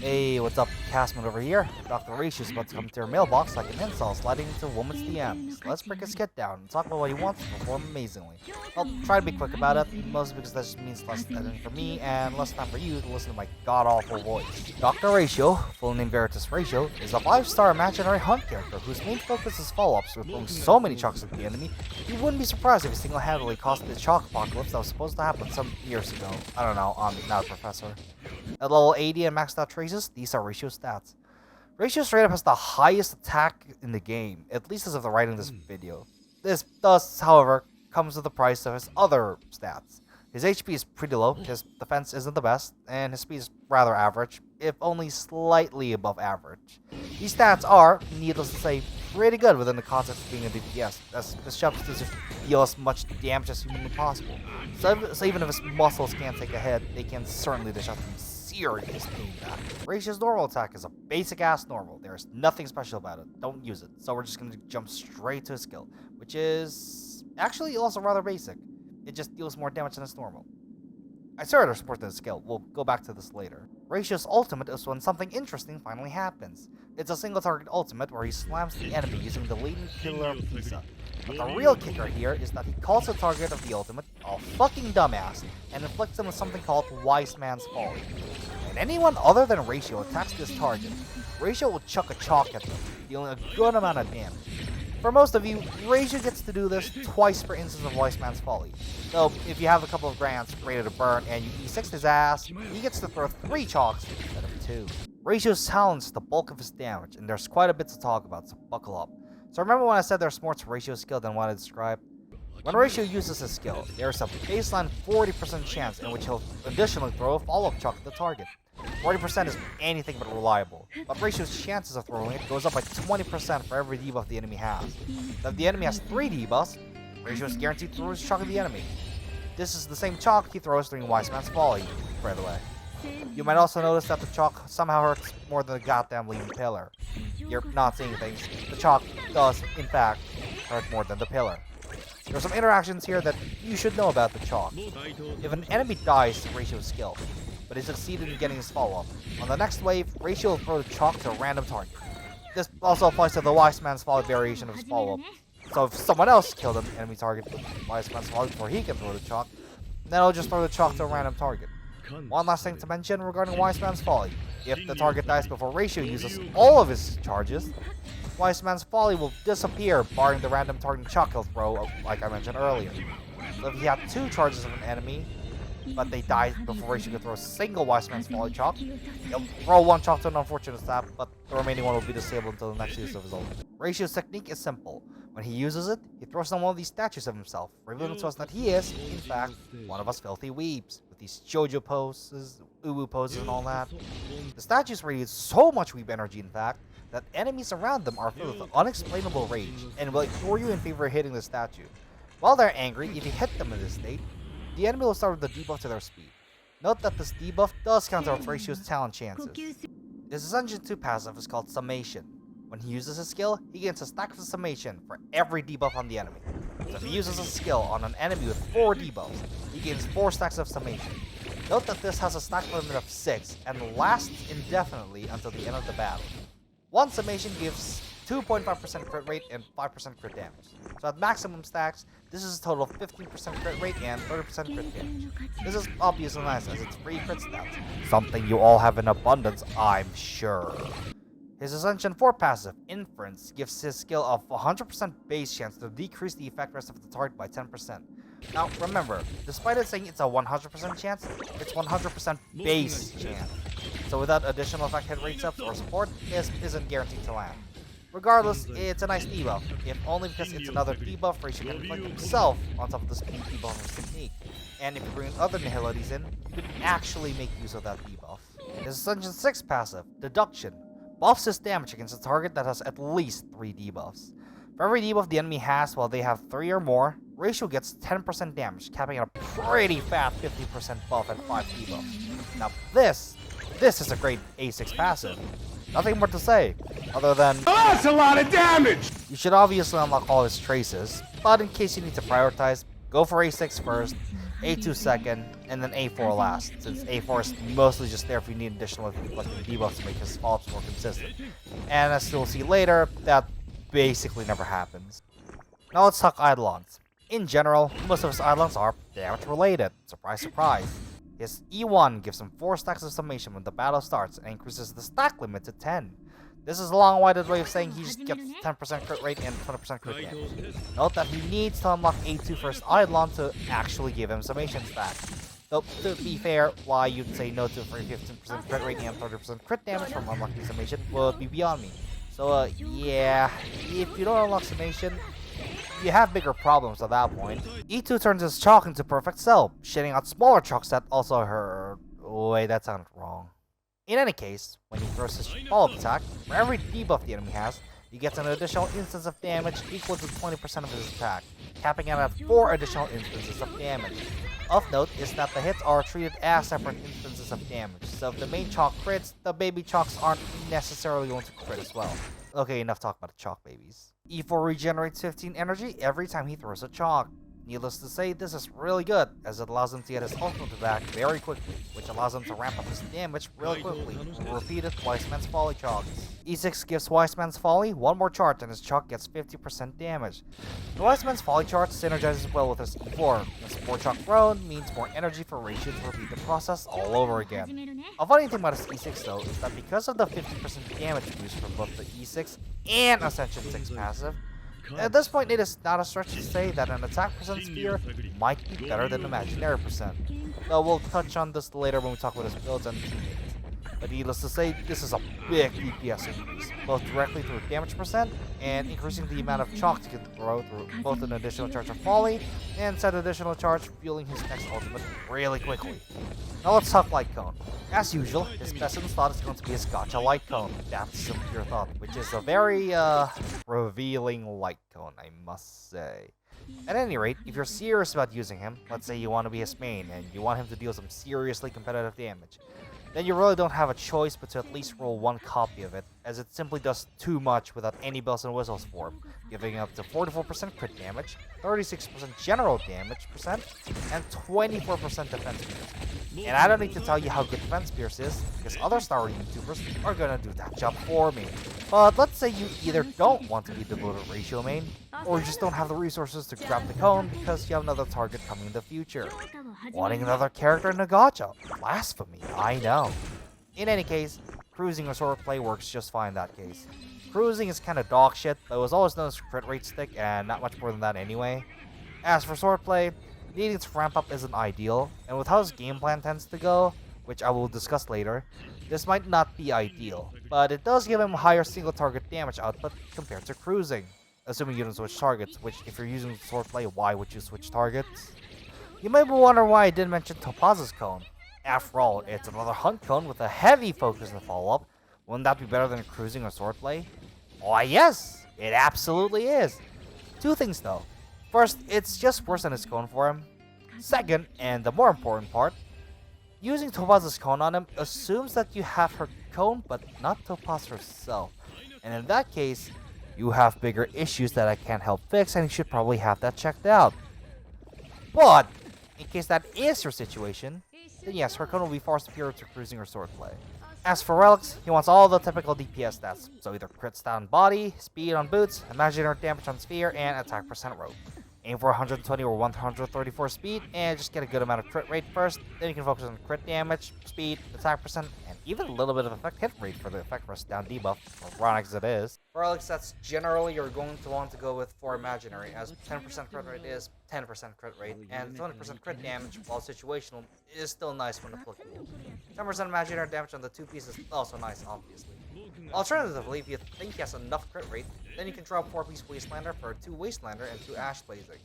Hey, what's up, Castman over here? Dr. Ratio is about to come to your mailbox like an incel sliding into a woman's DMs. Let's break his kit down and talk about what he wants to perform amazingly. I'll try to be quick about it, mostly because that just means less editing for me and less time for you to listen to my god-awful voice. Dr. Ratio, full name Veritas Ratio, is a 5-star imaginary hunt character whose main focus is follow-ups with throwing so many chocks at the enemy, you wouldn't be surprised if he single-handedly caused the chalk apocalypse that was supposed to happen some years ago. I don't know, I'm not a professor. At level 80 and maxed out traces, these are Ratio stats. Ratio straight up has the highest attack in the game, at least as of the writing of this video. This thus, however, comes with the price of his other stats. His HP is pretty low, his defense isn't the best, and his speed is rather average, if only slightly above average. These stats are, needless to say, pretty good within the context of being a DPS, as his jumps to deal as much damage as humanly possible. So even if his muscles can't take a hit, they can certainly dish out some serious pain back. Ratio's normal attack is a basic-ass normal. There's nothing special about it. Don't use it. So we're just going to jump straight to his skill, which is actually also rather basic. It just deals more damage than its normal. I started to support this skill. We'll go back to this later. Ratio's ultimate is when something interesting finally happens. It's a single target ultimate where he slams the enemy using the latent pillar of Pisa. But the real kicker here is that he calls the target of the ultimate a fucking dumbass and inflicts him with something called Wise Man's Folly. When anyone other than Ratio attacks this target, Ratio will chuck a chalk at them, dealing a good amount of damage. For most of you, Ratio gets to do this twice per instance of Wise Man's Folly. So, if you have a couple of grants ready to burn and you E6 his ass, he gets to throw 3 chalks instead of 2. Ratio silences the bulk of his damage, and there's quite a bit to talk about, so buckle up. So remember when I said there's more to Ratio's skill than what I described? When Ratio uses his skill, there's a baseline 40% chance in which he'll additionally throw a follow-up chalk at the target. 40% is anything but reliable, but Ratio's chances of throwing it goes up by 20% for every debuff the enemy has. If the enemy has 3 debuffs, Ratio is guaranteed to throw his chalk at the enemy. This is the same chalk he throws during Wise Man's Folly, by the way. You might also notice that the chalk somehow hurts more than the goddamn leading pillar. You're not seeing things. The chalk does, in fact, hurt more than the pillar. There are some interactions here that you should know about the chalk. If an enemy dies to Ratio's skill, but he succeeded in getting his follow-up, on the next wave, Ratio will throw the chalk to a random target. This also applies to the Wise Man's Folly variation of his follow-up. So if someone else killed an enemy target with Wise Man's Folly before he can throw the chalk, then he'll just throw the chalk to a random target. One last thing to mention regarding Wise Man's Folly. If the target dies before Ratio uses all of his charges, Wise Man's Folly will disappear, barring the random target chalk he'll throw, like I mentioned earlier. So if he had 2 charges of an enemy, but they die before Ratio can throw a single Wise Man's Folly chalk, he'll throw 1 chalk to an unfortunate stab, but the remaining one will be disabled until the next use of his ult. Ratio's technique is simple. When he uses it, he throws down one of these statues of himself, revealing to us that he is, in fact, one of us filthy weebs, with these JoJo poses, uwu poses and all that. The statues radiate so much weeb energy, in fact, that enemies around them are filled with unexplainable rage, and will ignore you in favor of hitting the statue. While they're angry, if you hit them in this state, the enemy will start with the debuff to their speed. Note that this debuff does counter Ratio's talent chances. His Ascension 2 passive is called Summation. When he uses his skill, he gains a stack of Summation for every debuff on the enemy. So if he uses a skill on an enemy with 4 debuffs, he gains 4 stacks of Summation. Note that this has a stack limit of 6 and lasts indefinitely until the end of the battle. One Summation gives 2.5% crit rate and 5% crit damage. So at maximum stacks, this is a total of 15% crit rate and 30% crit damage. This is obviously nice as it's free crit stats, something you all have in abundance, I'm sure. His Ascension 4 passive, Inference, gives his skill a 100% base chance to decrease the effect rest of the target by 10%. Now, remember, despite it saying it's a 100% chance, it's 100% base chance. So without additional effect hit rate ups or support, this isn't guaranteed to land. Regardless, it's a nice debuff, if only because it's another debuff Ratio can inflict himself on top of the speed debuff of his technique. And if you bring other nihilities in, you can actually make use of that debuff. His Ascension 6 passive, Deduction, buffs his damage against a target that has at least 3 debuffs. For every debuff the enemy has while they have 3 or more, Ratio gets 10% damage, capping at a pretty fat 50% buff at 5 debuffs. Now this is a great A6 passive. Nothing more to say, other than that's a lot of damage! You should obviously unlock all his traces, but in case you need to prioritize, go for A6 first, A2 second, and then A4 last, since A4 is mostly just there if you need additional debuffs to make his follow-ups more consistent. And as you'll see later, that basically never happens. Now let's talk Eidolons. In general, most of his Eidolons are damage related. Surprise, surprise. His E1 gives him 4 stacks of summation when the battle starts and increases the stack limit to 10. This is a long-winded way of saying he just gets 10% crit rate and 20% crit damage. Note that he needs to unlock A2 for his Eidolon to actually give him summation stack. Though, to be fair, why you'd say no to a free 15% crit rate and 30% crit damage from unlocking summation would be beyond me. So, yeah, if you don't unlock summation, you have bigger problems at that point. E2 turns his chalk into perfect cell, shitting out smaller chalks that also hurt. Wait, that sounded wrong. In any case, when he throws his follow-up attack, for every debuff the enemy has, he gets an additional instance of damage equal to 20% of his attack, capping out at 4 additional instances of damage. Of note is that the hits are treated as separate instances of damage, so if the main chalk crits, the baby chalks aren't necessarily going to crit as well. Okay, enough talk about the chalk babies. E4 regenerates 15 energy every time he throws a chalk. Needless to say, this is really good, as it allows him to get his ultimate back very quickly, which allows him to ramp up his damage really quickly with repeated Wise Man's Folly chalks. E6 gives Wise Man's Folly one more charge and his chalk gets 50% damage. The Wise Man's Folly charge synergizes well with his E4, as more chalk thrown means more energy for Ratio to repeat the process all over again. A funny thing about his E6 though is that because of the 50% damage boost from both the E6 and Ascension 6 passive, at this point, it is not a stretch to say that an attack percent sphere might be better than imaginary percent. Though we'll touch on this later when we talk about his builds and teammates. But needless to say, this is a big DPS increase, both directly through damage percent and increasing the amount of chalk you can throw through both an additional charge of Folly and said additional charge fueling his next ultimate really quickly. Now let's talk Light Cone. As usual, his best in slot is going to be his Gacha Light Cone, that's some pure thought, which is a very revealing Light Cone, I must say. At any rate, if you're serious about using him, let's say you want to be his main and you want him to deal some seriously competitive damage, then you really don't have a choice but to at least roll one copy of it, as it simply does too much without any bells and whistles for him, giving up to 44% crit damage, 36% general damage percent, and 24% defense pierce. And I don't need to tell you how good defense pierce is, because other Star Rail YouTubers are gonna do that job for me. But let's say you either don't want to be the devoted Ratio main, or you just don't have the resources to grab the cone because you have another target coming in the future. Wanting another character in the gacha? Blasphemy, I know. In any case, cruising or swordplay works just fine in that case. Cruising is kinda dog shit, but it was always known as crit rate stick and not much more than that anyway. As for swordplay, needing to ramp up isn't ideal, and with how his game plan tends to go, which I will discuss later, this might not be ideal, but it does give him higher single target damage output compared to cruising. Assuming you don't switch targets, which if you're using swordplay, why would you switch targets? You might be wondering why I didn't mention Topaz's cone. After all, it's another hunt cone with a heavy focus in the follow-up. Wouldn't that be better than cruising or swordplay? Why yes, it absolutely is. Two things though. First, it's just worse than his cone for him. Second, and the more important part, using Topaz's cone on him assumes that you have her cone but not Topaz herself. And in that case, you have bigger issues that I can't help fix and you should probably have that checked out. But, in case that is your situation, then yes, her cone will be far superior to cruising or swordplay. As for relics, he wants all the typical DPS stats, so either crit stat on body, speed on boots, imaginary damage on sphere, and attack percent rope. Aim for 120 or 134 speed, and just get a good amount of crit rate first, then you can focus on crit damage, speed, attack percent, and even a little bit of effect hit rate for the effect rest down debuff, ironic as it is. For relics, that's generally you're going to want to go with for imaginary, as 10% crit rate is 10% crit rate, and 20% crit damage, while situational, is still nice when applicable. 10% imaginary damage on the two pieces is also nice, obviously. Alternatively, if you think he has enough crit rate, then you can drop 4-piece Wastelander for 2 Wastelander and 2 Ash Blazing.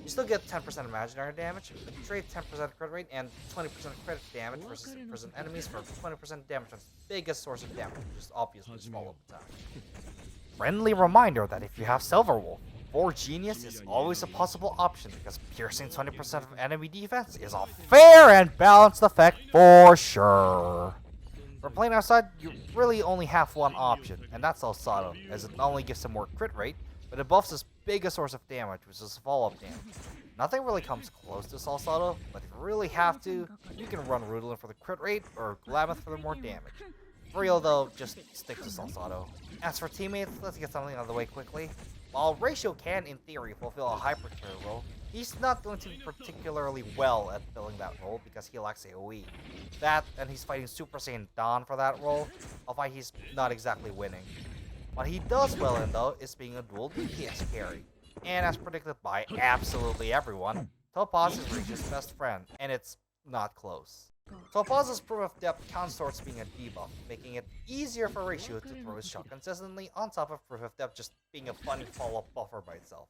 You still get 10% imaginary damage, but you trade 10% crit rate and 20% crit damage versus present enemies for 20% damage on its biggest source of damage, which is obviously his follow-up attack. Friendly reminder that if you have Silverwolf, 4 Genius is always a possible option because piercing 20% of enemy defense is a fair and balanced effect for sure. For playing outside, you really only have one option, and that's Elsado, as it not only gives him more crit rate, but it buffs his biggest source of damage, which is follow-up damage. Nothing really comes close to Salsado, but if you really have to, you can run Rudolin for the crit rate or Glamoth for the more damage. For real though, just stick to Salsado. As for teammates, let's get something out of the way quickly. While Ratio can, in theory, fulfill a Hyper Carry role, he's not going to do particularly well at filling that role because he lacks AoE. That, and he's fighting Super Saiyan Dawn for that role, a fight he's not exactly winning. What he does well in though is being a dual DPS carry. And as predicted by absolutely everyone, Topaz is Ratio's best friend, and it's not close. Topaz's Proof of Depth counts towards being a debuff, making it easier for Ratio to throw his shot consistently on top of Proof of Depth just being a fun follow-up buffer by itself.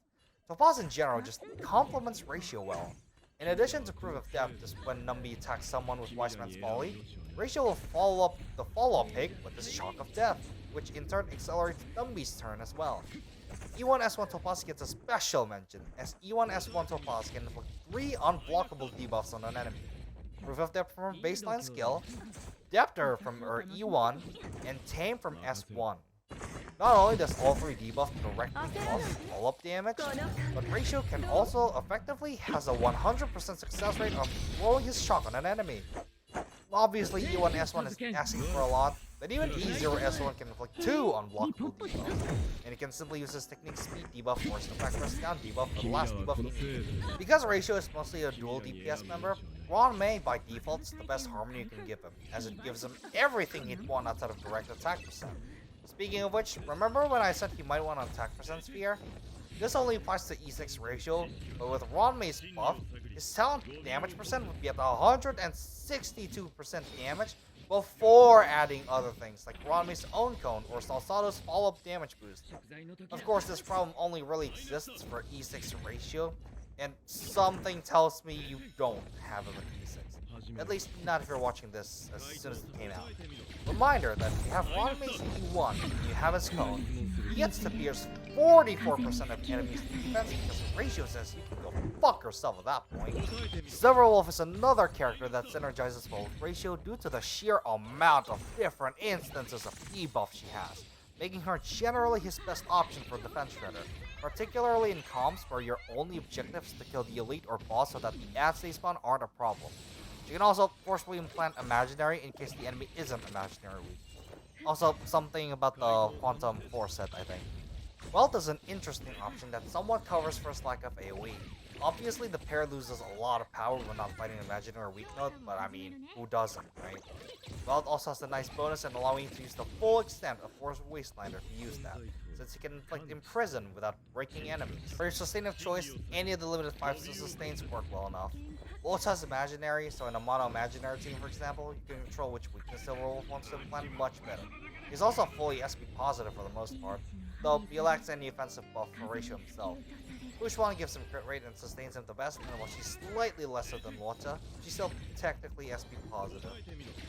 Topaz in general just complements Ratio well. In addition to Proof of Depth, just when Numby attacks someone with Wise Man's Folly, Ratio will follow up the follow-up pick with his Shock of Death, which in turn accelerates Numby's turn as well. E1S1 Topaz gets a special mention, as E1S1 Topaz can inflict 3 unblockable debuffs on an enemy. Proof of Depth from her baseline skill, Depter from her E1, and Tame from S1. Not only does all 3 debuff directly cause follow-up damage, but Ratio can also effectively has a 100% success rate of throwing his shock on an enemy. Obviously, E1S1 is asking for a lot, but even E0S1 can inflict 2 unblockable debuffs, and he can simply use his technique speed debuff, force effect, press down debuff, for the last debuff he needs. Because Ratio is mostly a dual DPS member, Ron May by default is the best harmony you can give him, as it gives him everything he'd want outside of direct attack percent. Speaking of which, remember when I said he might want an attack percent sphere? This only applies to E6 Ratio, but with Ron May's buff, his talent damage percent would be at 162% damage before adding other things like Ron May's own cone or Salsado's follow-up damage boost. Of course, this problem only really exists for E6 Ratio, and something tells me you don't have it with E6. At least not if you're watching this as soon as it came out. Reminder that if you have Ron May's E1 and you have his cone, he gets to pierce 44% of enemies' defense because Ratio says you can go fuck yourself at that point. Silverwolf is another character that synergizes well with Ratio due to the sheer amount of different instances of debuff she has, making her generally his best option for defense shredder, particularly in comps where your only objective is to kill the elite or boss so that the ads they spawn aren't a problem. You can also forcefully implant Imaginary in case the enemy isn't Imaginary weak. Also, something about the Quantum Force set, I think. Welt is an interesting option that somewhat covers for its lack of AoE. Obviously, the pair loses a lot of power when not fighting Imaginary weak node, but I mean, who doesn't, right? Welt also has a nice bonus in allowing you to use the full extent of Force Wastelander if you use that, since you can inflict Imprison without breaking enemies. For your sustain of choice, any of the limited 5 sustains work well enough. Lotus has Imaginary, so in a mono Imaginary team, for example, you can control which weakness Silverwolf wants to implant much better. He's also fully SP positive for the most part, though he lacks any offensive buff for Ratio himself. Bushwan gives him crit rate and sustains him the best, and while she's slightly lesser than Lota, she's still technically SP positive.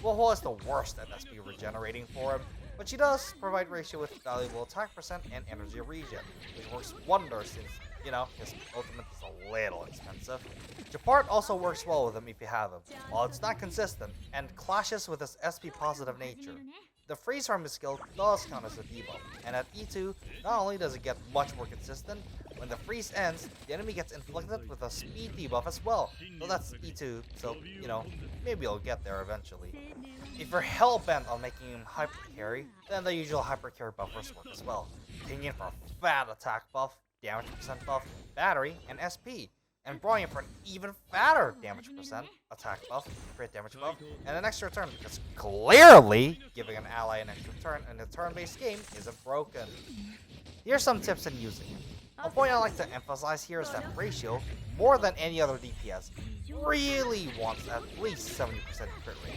Woho is the worst at SP regenerating for him, but she does provide Ratio with valuable attack percent and energy regen, which works wonders since, you know, his ultimate is a little expensive. Japart also works well with him if you have him, while it's not consistent, and clashes with his SP positive nature. The freeze from his skill does count as a debuff, and at E2, not only does it get much more consistent, when the freeze ends, the enemy gets inflicted with a speed debuff as well. So that's E2, so, you know, maybe you'll get there eventually. If you're hell-bent on making him hyper carry, then the usual hyper carry buffers work as well. Pinion for a fat attack buff, damage percent buff, battery, and SP. And Brilliant for an even fatter damage percent, attack buff, crit damage buff, and an extra turn, because clearly giving an ally an extra turn in a turn-based game isn't broken. Here's some tips in using it. A point I like to emphasize here is that Ratio, more than any other DPS, really wants at least 70% crit rate.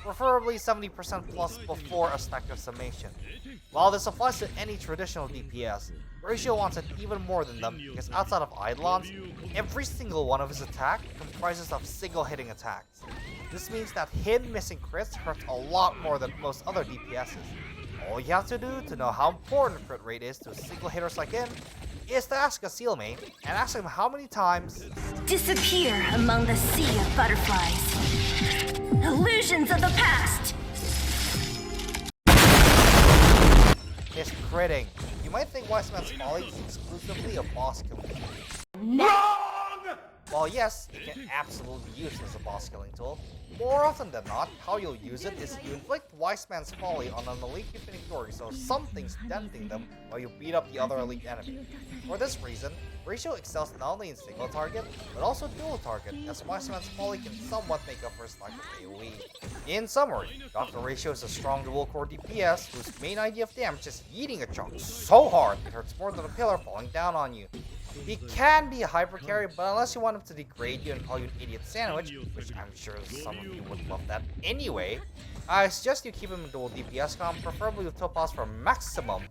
Preferably 70% plus before a stack of summation. While this applies to any traditional DPS, Ratio wants it even more than them because outside of Eidolons, every single one of his attacks comprises of single hitting attacks. This means that him missing crits hurts a lot more than most other DPSs. All you have to do to know how important crit rate is to single hitters like him is to ask a Sealmate and ask him how many times disappear among the sea of butterflies. Illusions of the past! is critting. You might think Wise Man's Folly is exclusively a boss kill. Wrong! While yes, it can absolutely be used as a boss killing tool, more often than not, how you'll use it is you inflict Wise Man's Folly on an elite Infinity so something's denting them while you beat up the other elite enemy. For this reason, Ratio excels not only in single target, but also dual target, as Wise Man's Folly can somewhat make up for his lack of AoE. In summary, Dr. Ratio is a strong dual-core DPS whose main idea of damage is yeeting a chunk so hard it hurts more than a pillar falling down on you. He can be a hyper carry, but unless you want him to degrade you and call you an idiot sandwich, which I'm sure some of you would love that anyway, I suggest you keep him in dual DPS comp, preferably with Topaz for maximum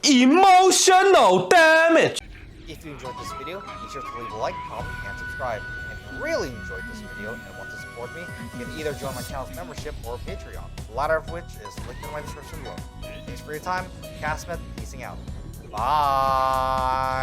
emotional damage. If you enjoyed this video, be sure to leave a like, comment, and subscribe. And if you really enjoyed this video and want to support me, you can either join my channel's membership or Patreon, the latter of which is linked in my description below. Thanks for your time, Casmet, peacing out. Bye!